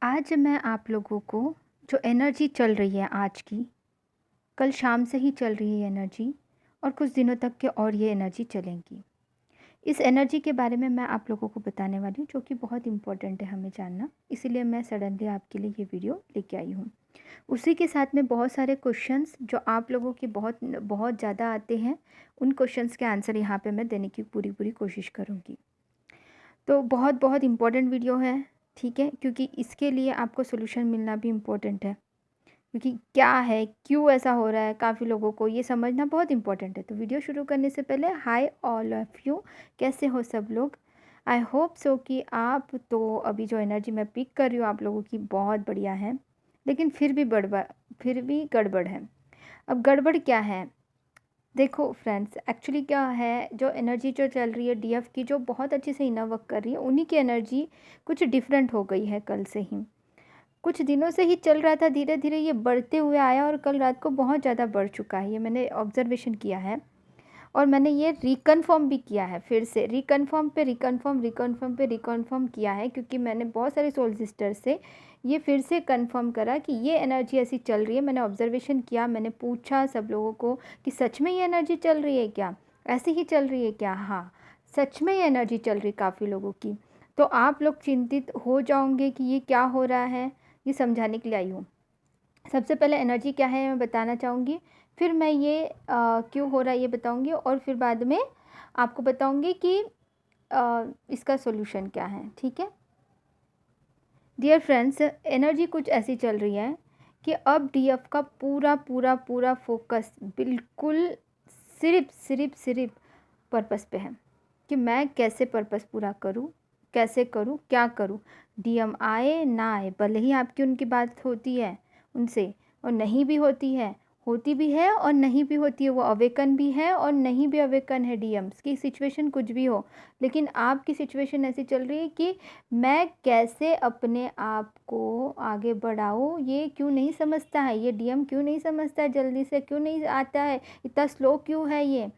आज मैं आप लोगों को जो एनर्जी चल रही है आज की, कल शाम से ही चल रही है एनर्जी और कुछ दिनों तक के और ये एनर्जी चलेंगी। इस एनर्जी के बारे में मैं आप लोगों को बताने वाली हूँ जो कि बहुत इम्पोर्टेंट है हमें जानना, इसीलिए मैं सडनली आपके लिए ये वीडियो लेके आई हूँ। उसी के साथ में बहुत सारे क्वेश्चंस जो आप लोगों के बहुत बहुत ज़्यादा आते हैं, उन क्वेश्चंस के आंसर यहाँ पे मैं देने की पूरी पूरी कोशिश करूँगी। तो बहुत बहुत इम्पोर्टेंट वीडियो है, ठीक है, क्योंकि इसके लिए आपको सॉल्यूशन मिलना भी इम्पोर्टेंट है। क्योंकि क्या है, क्यों ऐसा हो रहा है, काफ़ी लोगों को ये समझना बहुत इम्पोर्टेंट है। तो वीडियो शुरू करने से पहले हाय ऑल ऑफ़ यू, कैसे हो सब लोग? आई होप सो कि आप तो अभी जो एनर्जी मैं पिक कर रही हूँ आप लोगों की बहुत बढ़िया है, लेकिन फिर भी गड़बड़ है। अब गड़बड़ क्या है? देखो फ्रेंड्स, एक्चुअली क्या है, जो एनर्जी जो चल रही है डीएफ की, जो बहुत अच्छे से इनर वर्क कर रही है, उन्हीं की एनर्जी कुछ डिफरेंट हो गई है कल से ही। कुछ दिनों से ही चल रहा था, धीरे धीरे ये बढ़ते हुए आया और कल रात को बहुत ज़्यादा बढ़ चुका है। ये मैंने ऑब्जर्वेशन किया है और मैंने ये रिकन्फर्म भी किया है, फिर से रिकन्फर्म पे रिकन्फर्म रिकन्फर्म पे रिकन्फर्म किया है, क्योंकि मैंने बहुत सारे सोल सिस्टर से ये फिर से कंफर्म करा कि ये एनर्जी ऐसी चल रही है। मैंने ऑब्जर्वेशन किया, मैंने पूछा सब लोगों को कि सच में ये एनर्जी चल रही है क्या, ऐसे ही चल रही है क्या? हाँ, सच में ये एनर्जी चल रही काफ़ी लोगों की। तो आप लोग चिंतित हो जाओगे कि ये क्या हो रहा है, ये समझाने के लिए आई हूँ। सबसे पहले एनर्जी क्या है मैं बताना चाहूँगी, फिर मैं ये क्यों हो रहा है ये बताऊँगी, और फिर बाद में आपको बताऊँगी कि इसका सॉल्यूशन क्या है, ठीक है? डियर फ्रेंड्स, एनर्जी कुछ ऐसी चल रही है कि अब डीएफ का पूरा पूरा पूरा फोकस बिल्कुल सिर्फ पर्पस पे है कि मैं कैसे पर्पस पूरा करूँ, कैसे करूँ, क्या करूँ। डीएम आए ना आए, भले ही आपकी उनकी बात होती है उनसे और नहीं भी होती है, होती भी है और नहीं भी होती है, वो अवेकन भी है और नहीं भी अवेकन है, डीएम्स की सिचुएशन कुछ भी हो, लेकिन आपकी सिचुएशन ऐसी चल रही है कि मैं कैसे अपने आप को आगे बढ़ाऊँ, ये क्यों नहीं समझता है, ये डीएम क्यों नहीं समझता है, जल्दी से क्यों नहीं आता है, इतना स्लो क्यों है ये,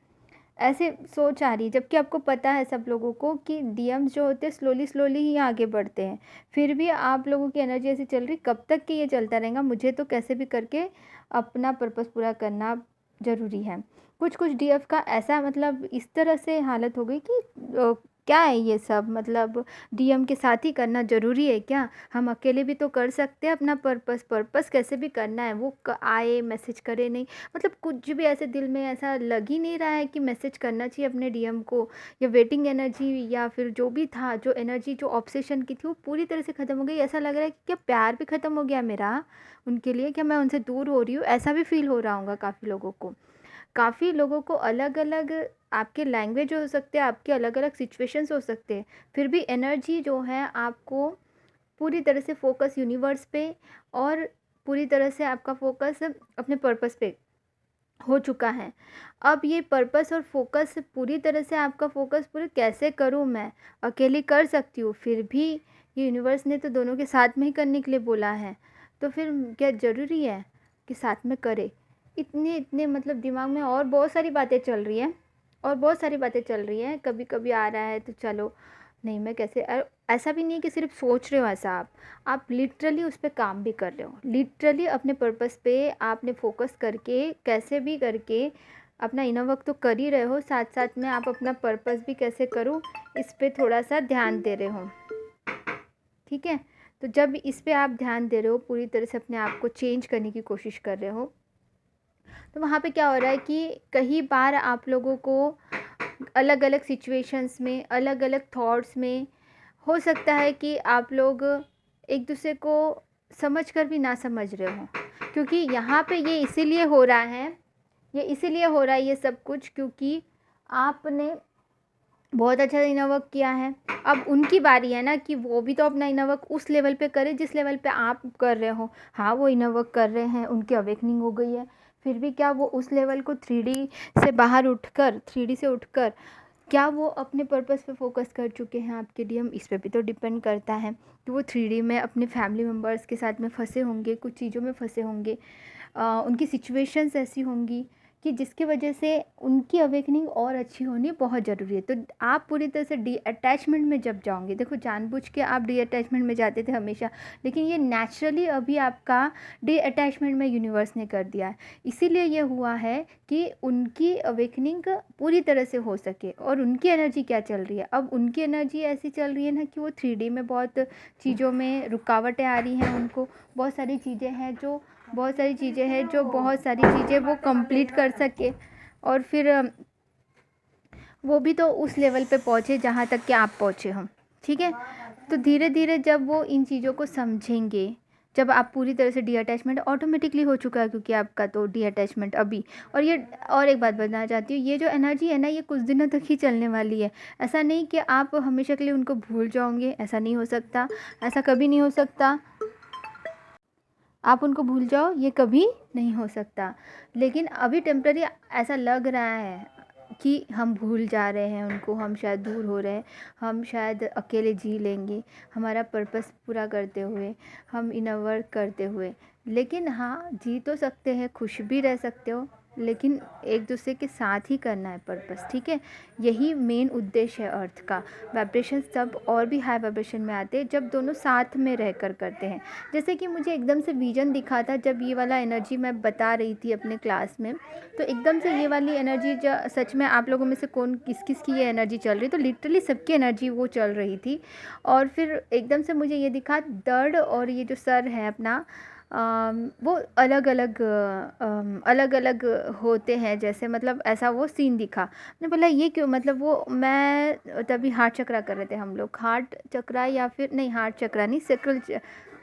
ऐसे सोच आ रही है। जबकि आपको पता है सब लोगों को कि डीएम्स जो होते हैं स्लोली स्लोली ही आगे बढ़ते हैं, फिर भी आप लोगों की एनर्जी ऐसी चल रही, कब तक कि ये चलता रहेगा? मुझे तो कैसे भी करके अपना पर्पस पूरा करना ज़रूरी है। कुछ कुछ डीएफ का ऐसा मतलब इस तरह से हालत हो गई कि क्या है ये सब, मतलब डीएम के साथ ही करना ज़रूरी है क्या? हम अकेले भी तो कर सकते हैं अपना पर्पस कैसे भी करना है, वो आए मैसेज करे नहीं, मतलब कुछ भी ऐसे दिल में ऐसा लग ही नहीं रहा है कि मैसेज करना चाहिए अपने डीएम को, या वेटिंग एनर्जी या फिर जो भी था, जो एनर्जी जो ऑब्सेशन की थी वो पूरी तरह से ख़त्म हो गई। ऐसा लग रहा है कि क्या प्यार भी ख़त्म हो गया मेरा उनके लिए, क्या मैं उनसे दूर हो रही हूँ, ऐसा भी फील हो रहा होगा काफ़ी लोगों को। काफ़ी लोगों को अलग अलग आपके लैंग्वेज हो सकते हैं, आपके अलग अलग सिचुएशंस हो सकते हैं, फिर भी एनर्जी जो है आपको पूरी तरह से फोकस यूनिवर्स पे और पूरी तरह से आपका फोकस अपने पर्पस पे हो चुका है। अब ये पर्पस और फोकस पूरी तरह से आपका फोकस पूरे कैसे करूँ मैं, अकेली कर सकती हूँ, फिर भी ये यूनिवर्स ने तो दोनों के साथ में ही करने के लिए बोला है, तो फिर क्या ज़रूरी है कि साथ में करें? इतने इतने मतलब दिमाग में और बहुत सारी बातें चल रही हैं, और बहुत सारी बातें चल रही हैं, कभी कभी आ रहा है तो चलो नहीं मैं कैसे, ऐसा भी नहीं है कि सिर्फ सोच रहे हो ऐसा, आप लिटरली उस पर काम भी कर रहे हो, लिटरली अपने पर्पस पे आपने फोकस करके कैसे भी करके अपना इनर वर्क तो कर ही रहे हो, साथ साथ में आप अपना पर्पस भी कैसे करूँ इस पे थोड़ा सा ध्यान दे रहे हो, ठीक है? तो जब इस पे आप ध्यान दे रहे हो, पूरी तरह से अपने आप को चेंज करने की कोशिश कर रहे हो, तो वहाँ पे क्या हो रहा है कि कई बार आप लोगों को अलग अलग सिचुएशंस में, अलग अलग थॉट्स में हो सकता है कि आप लोग एक दूसरे को समझ कर भी ना समझ रहे हो, क्योंकि यहाँ पे ये इसीलिए हो रहा है, ये इसीलिए हो रहा है ये सब कुछ, क्योंकि आपने बहुत अच्छा इनर वर्क किया है। अब उनकी बारी है ना कि वो भी तो अपना इनर वर्क उस लेवल पे करे जिस लेवल पे आप कर रहे हो। हाँ, वो इनर वर्क कर रहे हैं, उनकी अवेकनिंग हो गई है, फिर भी क्या वो उस लेवल को 3D से बाहर उठकर, 3D से उठकर क्या वो अपने पर्पस पे फोकस कर चुके हैं? आपके डीएम इस पे भी तो डिपेंड करता है कि वो 3D में अपने फैमिली मेम्बर्स के साथ में फंसे होंगे, कुछ चीज़ों में फंसे होंगे, उनकी सिचुएशंस ऐसी होंगी कि जिसकी वजह से उनकी अवेकनिंग और अच्छी होनी बहुत ज़रूरी है। तो आप पूरी तरह से डी अटैचमेंट में जब जाओगे, देखो जानबूझ के आप डी अटैचमेंट में जाते थे हमेशा, लेकिन ये नेचुरली अभी आपका डी अटैचमेंट में यूनिवर्स ने कर दिया है। इसीलिए ये हुआ है कि उनकी अवेकनिंग पूरी तरह से हो सके। और उनकी एनर्जी क्या चल रही है, अब उनकी एनर्जी ऐसी चल रही है ना कि वो 3D में बहुत चीज़ों में रुकावटें आ रही हैं उनको। बहुत सारी चीज़ें हैं जो बहुत सारी चीज़ें वो कंप्लीट कर सके। और फिर वो भी तो उस लेवल पे पहुँचे जहाँ तक कि आप पहुँचे हो, ठीक है। तो धीरे धीरे जब वो इन चीज़ों को समझेंगे, जब आप पूरी तरह से डी अटैचमेंट ऑटोमेटिकली हो चुका है, क्योंकि आपका तो डी अटैचमेंट अभी। और ये और एक बात बताना चाहती हूँ, ये जो एनर्जी है ना, ये कुछ दिनों तक ही चलने वाली है। ऐसा नहीं कि आप हमेशा के लिए उनको भूल जाओगे, ऐसा नहीं हो सकता, ऐसा कभी नहीं हो सकता। आप उनको भूल जाओ, ये कभी नहीं हो सकता। लेकिन अभी टेम्पररी ऐसा लग रहा है कि हम भूल जा रहे हैं उनको, हम शायद दूर हो रहे हैं, हम शायद अकेले जी लेंगे हमारा पर्पस पूरा करते हुए, हम इनर वर्क करते हुए। लेकिन हाँ, जी तो सकते हैं, खुश भी रह सकते हो, लेकिन एक दूसरे के साथ ही करना है पर्पस, ठीक है। यही मेन उद्देश्य है अर्थ का। वाइब्रेशन सब और भी हाई वाइब्रेशन में आते हैं जब दोनों साथ में रहकर करते हैं। जैसे कि मुझे एकदम से विजन दिखा था जब ये वाला एनर्जी मैं बता रही थी अपने क्लास में, तो एकदम से ये वाली एनर्जी सच में आप लोगों में से कौन किस किस की ये एनर्जी चल रही, तो लिटरली सबकी एनर्जी वो चल रही थी। और फिर एकदम से मुझे ये दिखा दर्द और ये जो सर है अपना, वो अलग अलग होते हैं जैसे, मतलब ऐसा वो सीन दिखा। मैंने बोला ये क्यों, मतलब वो मैं तभी हार्ट चक्रा कर रहे थे हम लोग, हार्ट चक्रा या फिर नहीं, हार्ट चक्रा नहीं,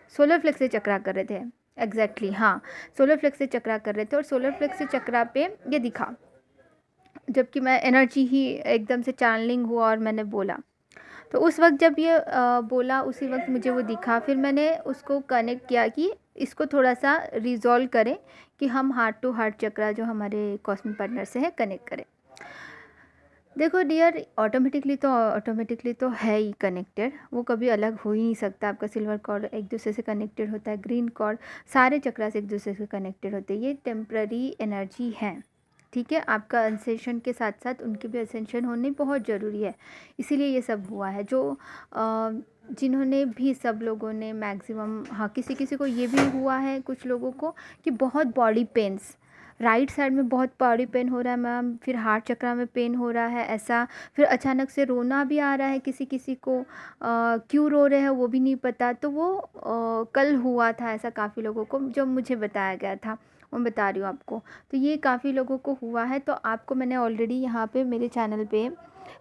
सोलर फ्लेक्स से चक्रा कर रहे थे। एग्जैक्टली हाँ, सोलर फ्लेक्स से चक्रा कर रहे थे और सोलर फ्लेक्स से चक्रा पे ये दिखा, जबकि मैं एनर्जी ही एकदम से चैनलिंग हुआ और मैंने बोला। तो उस वक्त जब ये बोला, उसी वक्त मुझे वो दिखा। फिर मैंने उसको कनेक्ट किया कि इसको थोड़ा सा रिजॉल्व करें कि हम हार्ट टू हार्ट चक्रा जो हमारे कॉस्मिक पार्टनर से है कनेक्ट करें। देखो डियर, ऑटोमेटिकली तो है ही कनेक्टेड, वो कभी अलग हो ही नहीं सकता। आपका सिल्वर कॉर्ड एक दूसरे से कनेक्टेड होता है, ग्रीन कॉर्ड सारे चक्रा से एक दूसरे से कनेक्टेड होते हैं। ये टेम्प्ररी एनर्जी है, ठीक है। आपका असेंशन के साथ साथ उनके भी असेंशन होने बहुत ज़रूरी है, इसीलिए ये सब हुआ है। जो जिन्होंने भी, सब लोगों ने मैक्सिमम, हाँ किसी किसी को ये भी हुआ है, कुछ लोगों को कि बहुत बॉडी पेन्स, राइट साइड में बहुत बॉडी पेन हो रहा है मैम, फिर हार्ट चक्रा में पेन हो रहा है ऐसा, फिर अचानक से रोना भी आ रहा है किसी किसी को, क्यों रो रहे हैं वो भी नहीं पता। तो वो कल हुआ था ऐसा काफ़ी लोगों को, जो मुझे बताया गया था मैं बता रही हूँ आपको। तो ये काफ़ी लोगों को हुआ है। तो आपको मैंने ऑलरेडी यहाँ पे मेरे चैनल पे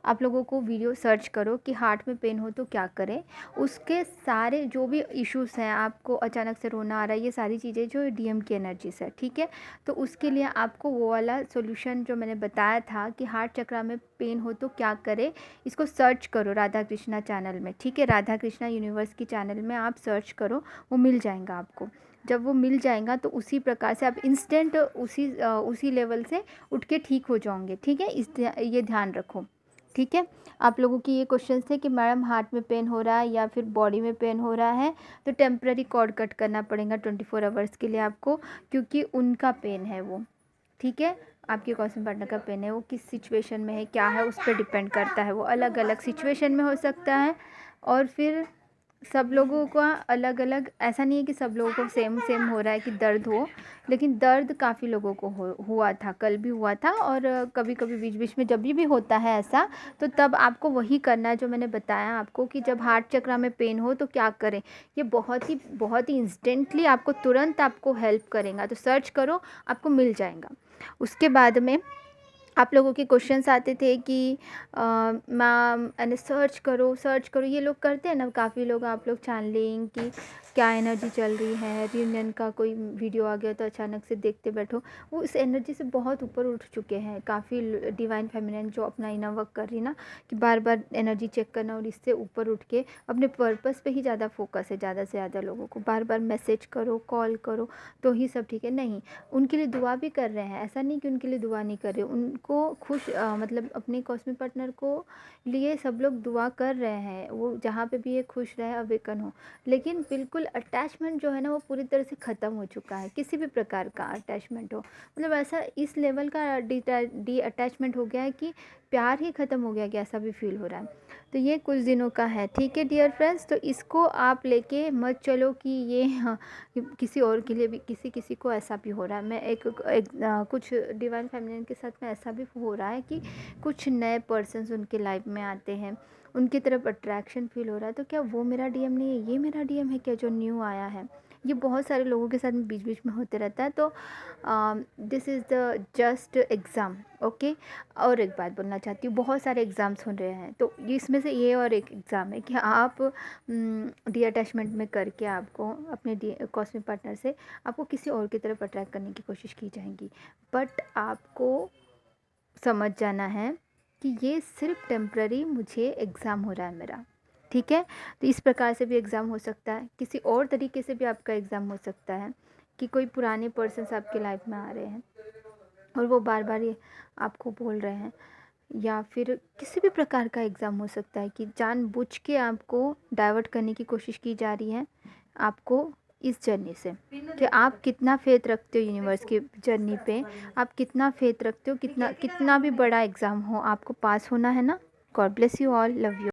आप लोगों को वीडियो सर्च करो कि हार्ट में पेन हो तो क्या करें, उसके सारे जो भी इश्यूज़ हैं, आपको अचानक से रोना आ रहा है, ये सारी चीज़ें जो डीएम की एनर्जी से, ठीक है। तो उसके लिए आपको वो वाला सॉल्यूशन जो मैंने बताया था कि हार्ट चक्रा में पेन हो तो क्या करें, इसको सर्च करो राधा कृष्णा चैनल में, ठीक है। राधा कृष्णा यूनिवर्स की चैनल में आप सर्च करो, वो मिल जाएगा आपको। जब वो मिल जाएगा तो उसी प्रकार से आप इंस्टेंट उसी लेवल से उठ के ठीक हो जाओगे, ठीक है। ये ध्यान रखो, ठीक है। आप लोगों की ये क्वेश्चन थे कि मैडम हार्ट में पेन हो रहा है या फिर बॉडी में पेन हो रहा है, तो टेम्पररी कॉर्ड कट करना पड़ेगा 24 आवर्स के लिए आपको, क्योंकि उनका पेन है वो, ठीक है। आपके कॉस्मिक पार्टनर का पेन है, वो किस सिचुएशन में है, क्या है, उस पर डिपेंड करता है। वो अलग अलग सिचुएशन में हो सकता है, और फिर सब लोगों का अलग अलग, ऐसा नहीं है कि सब लोगों को सेम सेम हो रहा है कि दर्द हो, लेकिन दर्द काफ़ी लोगों को हुआ था, कल भी हुआ था, और कभी कभी बीच बीच में जब भी होता है ऐसा, तो तब आपको वही करना है जो मैंने बताया आपको कि जब हार्ट चक्रा में पेन हो तो क्या करें। ये बहुत ही इंस्टेंटली आपको तुरंत आपको हेल्प करेगा, तो सर्च करो, आपको मिल जाएगा। उसके बाद में आप लोगों के क्वेश्चंस आते थे कि मैम मैंने सर्च करो, ये लोग करते हैं ना काफ़ी लोग, आप लोग जान लें कि क्या एनर्जी चल रही है, रियूनियन का कोई वीडियो आ गया तो अचानक से देखते बैठो। वो इस एनर्जी से बहुत ऊपर उठ चुके हैं काफ़ी डिवाइन फेमिनिन जो अपना इनर वर्क कर रही ना, कि बार बार एनर्जी चेक करना, और इससे ऊपर उठ के अपने पर्पस पे ही ज़्यादा फोकस है। ज़्यादा से ज़्यादा लोगों को बार बार मैसेज करो, कॉल करो, तो ही सब ठीक है। नहीं, उनके लिए दुआ भी कर रहे हैं, ऐसा नहीं कि उनके लिए दुआ नहीं कर रहे, को खुश मतलब अपने कॉस्मिक पार्टनर को लिए सब लोग दुआ कर रहे हैं, वो जहाँ पे भी ये खुश रहे, अवेकन हो। लेकिन बिल्कुल अटैचमेंट जो है ना वो पूरी तरह से ख़त्म हो चुका है, किसी भी प्रकार का अटैचमेंट हो, मतलब ऐसा इस लेवल का डी अटैचमेंट हो गया है कि प्यार ही ख़त्म हो गया कि ऐसा भी फील हो रहा है। तो ये कुछ दिनों का है, ठीक है डियर फ्रेंड्स। तो इसको आप लेके मत चलो कि ये हाँ किसी और के लिए भी, किसी किसी को ऐसा भी हो रहा है। मैं कुछ डिवाइन फेमिनिन के साथ में ऐसा भी हो रहा है कि कुछ नए पर्सन्स उनके लाइफ में आते हैं, उनकी तरफ अट्रैक्शन फील हो रहा है। तो क्या वो मेरा डीएम नहीं है, ये मेरा डीएम है क्या जो न्यू आया है? ये बहुत सारे लोगों के साथ में बीच बीच में होते रहता है। तो this is the just exam, okay. और एक बात बोलना चाहती हूँ, बहुत सारे एग्ज़ाम्स हो रहे हैं, तो इसमें से ये और एक एग्ज़ाम है कि आप डी अटैचमेंट में करके आपको अपने डी कॉस्मिक पार्टनर से आपको किसी और की तरफ अट्रैक्ट करने की कोशिश की जाएगी। बट आपको समझ जाना है कि ये सिर्फ टेम्प्ररी मुझे एग्ज़ाम हो रहा है मेरा, ठीक है। तो इस प्रकार से भी एग्ज़ाम हो सकता है, किसी और तरीके से भी आपका एग्ज़ाम हो सकता है कि कोई पुराने पर्सन्स आपके लाइफ में आ रहे हैं और वो बार बार ये आपको बोल रहे हैं, या फिर किसी भी प्रकार का एग्ज़ाम हो सकता है कि जानबूझ के आपको डाइवर्ट करने की कोशिश की जा रही है आपको इस जर्नी से, कि आप कितना फेथ रखते हो यूनिवर्स की जर्नी पे, आप कितना फेथ रखते हो, कितना कितना भी बड़ा एग्ज़ाम हो आपको पास होना है ना। God bless you all, love you.